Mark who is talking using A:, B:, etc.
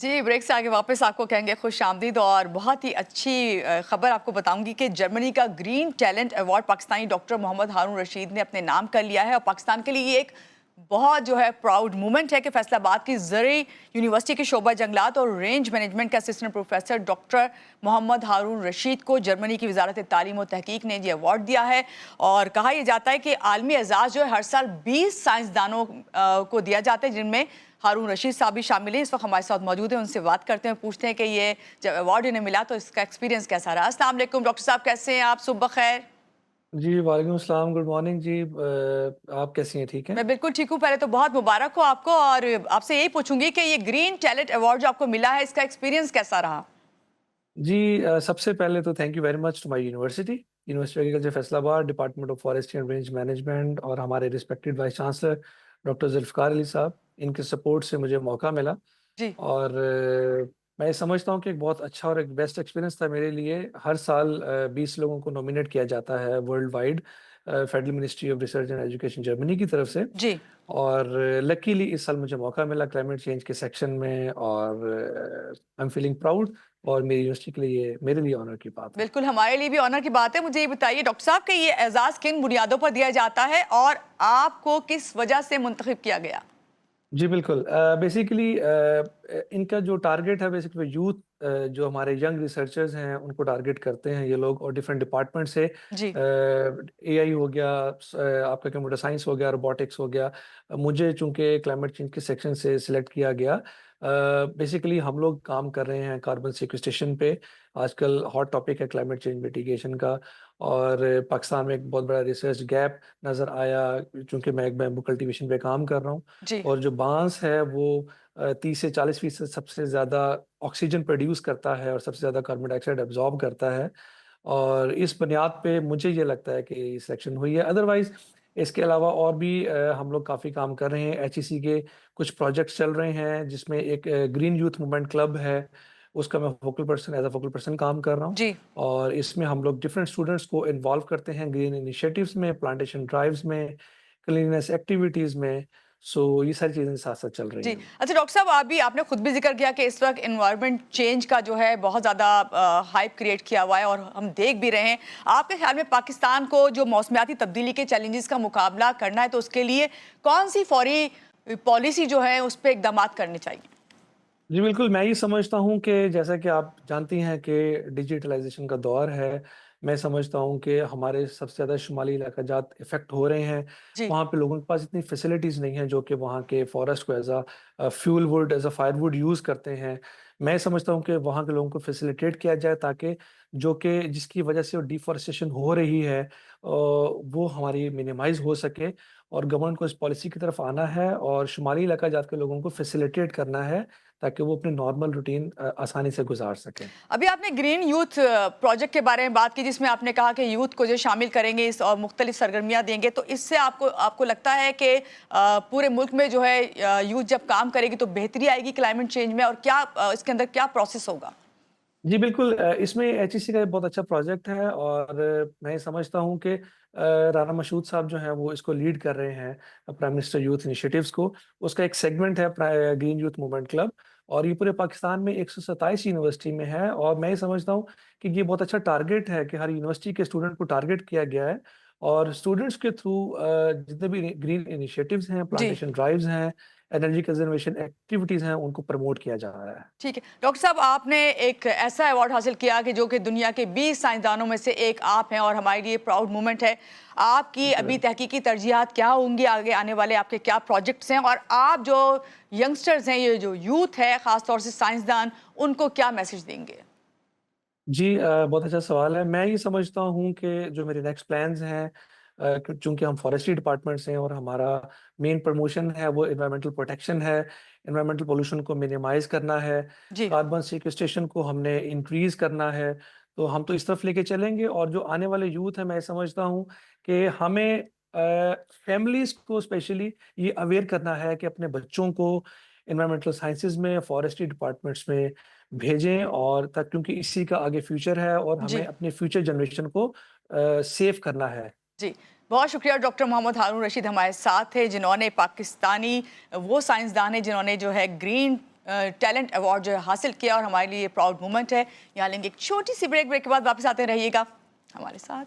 A: जी, break से आगे वापस आपको कहेंगे खुशामदीद और बहुत ही अच्छी खबर आपको बताऊंगी कि जर्मनी का green talent award Pakistani doctor Mohammad Haroon Rashid ने अपने नाम कर लिया है और पाकिस्तान के लिए ये एक बहुत जो है प्राउड मोमेंट है कि फैसलाबाद की ज़री यूनिवर्सिटी के शोबा जंगलात और रेंज मैनेजमेंट के assistant professor doctor Mohammad Haroon Rashid को जर्मनी की वजारत तालीम और तहकीक ने ये अवार्ड दिया है। और कहा यह जाता है कि आलमी एजाज़ जो है हर साल 20 साइंसदानों को दिया जाता है, जिनमें हारून रशीद साहब भी शामिल हैं। इस वक्त हमारे साथ मौजूद हैं, उनसे बात करते हैं, पूछते हैं कि ये जब अवार्ड इन्हें मिला तो इसका एक्सपीरियंस कैसा रहा। अस्सलाम वालेकुम डॉक्टर साहब, कैसे हैं आप? सुबह खैर।
B: जी, वालेकुम अस्सलाम, गुड मॉर्निंग जी। आप कैसी हैं? ठीक हैं?
A: मैं बिल्कुल ठीक हूँ। पहले तो बहुत मुबारक हो आपको और आपसे यही पूछूंगी कि ये ग्रीन टैलेंट अवार्ड जो आपको मिला है, इसका एक्सपीरियंस कैसा रहा?
B: जी, सबसे पहले तो thank you very much to my university university agriculture Faisalabad, department of forestry and range management और हमारे respected vice chancellor doctor Zulfiqar Ali साहब। इनके सपोर्ट से मुझे मौका मिला
A: जी।
B: और मैं समझता हूँ कि एक बहुत अच्छा और एक बेस्ट एक्सपीरियंस था मेरे लिए। हर साल 20 लोगों को नॉमिनेट किया जाता है world wide federal ministry of research and education Germany की तरफ से।
A: जी।
B: और लकीली इस साल मुझे मौका मिला क्लाइमेट चेंज के सेक्शन में और आई एम फीलिंग प्राउड और मेरी यूनिवर्सिटी के लिए ये मेरे लिए ऑनर की बात है।
A: बिल्कुल हमारे लिए भी ऑनर की बात है। मुझे ये बताइए डॉक्टर साहब कि ये एजाज किन बुनियादों पर दिया जाता है और आपको किस वजह से मुंतखब किया गया?
B: जी, बिल्कुल। बेसिकली इनका जो टारगेट है बेसिकली यूथ, जो हमारे यंग रिसर्चर्स हैं उनको टारगेट करते हैं ये लोग और डिफरेंट डिपार्टमेंट से।
A: जी।
B: एआई हो गया, आपका कंप्यूटर साइंस हो गया, रोबोटिक्स हो गया। मुझे चूंकि क्लाइमेट चेंज के सेक्शन से सिलेक्ट किया गया। बेसिकली हम लोग काम कर रहे हैं कार्बन सिक्वेस्ट्रेशन पे। आजकल हॉट टॉपिक है क्लाइमेट चेंज मिटिगेशन का और पाकिस्तान में एक बहुत बड़ा रिसर्च गैप नज़र आया चूंकि मैं एक बैम्बू कल्टीवेशन पे काम कर रहा हूँ।
A: जी।
B: और जो बांस है वो 30 से 40% सबसे ज़्यादा ऑक्सीजन प्रोड्यूस करता है और सबसे ज़्यादा कार्बन डाइऑक्साइड एब्जॉर्ब करता है। और इस बुनियाद पे मुझे ये लगता है कि सिलेक्शन हुई है। अदरवाइज़ इसके अलावा और भी हम लोग काफ़ी काम कर रहे हैं। एचईसी के कुछ प्रोजेक्ट्स चल रहे हैं जिसमें एक ग्रीन यूथ मूवमेंट क्लब है, उसका मैं focal person as a focal person काम कर रहा हूँ।
A: जी।
B: और इसमें हम लोग डिफरेंट स्टूडेंट्स को इन्वॉल्व करते हैं ग्रीन इनिशिएटिव्स में, प्लांटेशन ड्राइव्स में, क्लीननेस एक्टिविटीज़ में। सो ये सारी चीज़ें साथ-साथ चल रही
A: जी।
B: हैं।
A: अच्छा डॉक्टर साहब, आप भी आपने खुद भी ज़िक्र किया कि इस वक़्त एनवायरनमेंट चेंज का जो है बहुत ज़्यादा हाइप क्रिएट किया हुआ है और हम देख भी रहे हैं। आपके ख़्याल में पाकिस्तान को जो मौसमियाती तब्दीली के चैलेंजेस का मुकाबला करना है तो उसके लिए कौन-सी फ़ौरी पॉलिसी जो है उस पे इक़दामात करने चाहिए?
B: जी, बिल्कुल, मैं ये समझता हूँ कि जैसा कि आप जानती हैं कि डिजिटलाइज़ेशन का दौर है। मैं समझता हूँ कि हमारे सबसे ज़्यादा शुमाली इलाक़ाजात इफ़ेक्ट हो रहे हैं।
A: जी।
B: वहाँ पे लोगों के पास इतनी फ़ैसिलिटीज़ नहीं हैं जो कि वहाँ के फ़ॉरेस्ट को fuel wood, as a firewood use करते हैं। मैं समझता हूँ कि वहाँ के लोगों को फ़ैसिलिटेट किया जाए ताकि जो कि जिसकी वजह से वो डिफ़ॉरेस्टेशन हो रही है वो हमारी मिनिमाइज़ हो सके। और गवर्नमेंट को इस पॉलिसी की तरफ आना है और शुमाली इलाक़ाजात के लोगों को फ़ैसिलिटेट करना है ताकि वो अपनी नॉर्मल रूटीन आसानी से गुजार सकें।
A: अभी आपने ग्रीन यूथ प्रोजेक्ट के बारे में बात की जिसमें आपने कहा कि यूथ को जो शामिल करेंगे इस और मुख्तलिफ सरगर्मियाँ देंगे, तो इससे आपको आपको लगता है कि पूरे मुल्क में जो है यूथ जब काम करेगी तो बेहतरी आएगी क्लाइमेट चेंज में, और क्या इसके अंदर क्या प्रोसेस होगा?
B: जी, बिल्कुल। इसमें एचईसी का एक बहुत अच्छा प्रोजेक्ट है और मैं समझता हूँ कि राना मशहूद साहब जो हैं वो इसको लीड कर रहे हैं प्राइम मिनिस्टर यूथ इनिशिएटिव्स को। उसका एक सेगमेंट है ग्रीन यूथ मूवमेंट क्लब और ये पूरे पाकिस्तान में 127 यूनिवर्सिटी में है। और मैं ये समझता हूँ कि ये बहुत अच्छा टारगेट है कि हर यूनिवर्सिटी के स्टूडेंट को टारगेट किया गया है और स्टूडेंट्स के थ्रू जितने भी ग्रीन इनिशिएटिव्स हैं,
A: जी।
B: प्लांटेशन ड्राइव्स हैं, एनर्जी कंजर्वेशन एक्टिविटीज़ हैं, उनको प्रमोट किया जा रहा है।
A: ठीक है। डॉक्टर साहब, आपने एक ऐसा अवार्ड हासिल किया कि जो कि दुनिया के 20 साइंसदानों में से एक आप हैं और हमारे लिए प्राउड मोमेंट है। आपकी
B: थैंक यू
A: अभी
B: वेरी मच।
A: तहकीकी तरजीहात क्या होंगी? आगे आने वाले आपके क्या प्रोजेक्ट्स हैं? और आप जो यंगस्टर्स हैं, ये जो यूथ है, ख़ास तौर से साइंसदान, उनको क्या मैसेज देंगे?
B: जी, बहुत अच्छा सवाल है। मैं ये समझता हूँ कि जो मेरे नेक्स्ट प्लान्स हैं, चूँकि हम फॉरेस्ट्री डिपार्टमेंट से हैं और हमारा मेन प्रमोशन है वो एनवायरमेंटल प्रोटेक्शन है, एनवायरमेंटल पॉल्यूशन को मिनिमाइज़ करना है,
A: जी।
B: कार्बन सीक्वेस्ट्रेशन को हमने इंक्रीज़ करना है। तो हम तो इस तरफ लेके चलेंगे और जो आने वाले यूथ है मैं समझता हूँ कि हमें फैमिलीज़ को स्पेशली ये अवेयर करना है कि अपने बच्चों को एनवायरमेंटल साइंसेज़ में, फॉरेस्ट्री डिपार्टमेंट्स में भेजें और तक क्योंकि इसी का आगे फ्यूचर है और हमें
A: जी।
B: अपने फ्यूचर जनरेशन को सेव करना है।
A: जी, बहुत शुक्रिया। डॉक्टर मोहम्मद हारून रशीद हमारे साथ थे, जिन्होंने पाकिस्तानी वो साइंसदान हैं जिन्होंने जो है ग्रीन टैलेंट अवार्ड जो है हासिल किया और हमारे लिए प्राउड मोमेंट है। यहाँ लेंगे एक छोटी सी ब्रेक के बाद वापस आते रहिएगा हमारे साथ।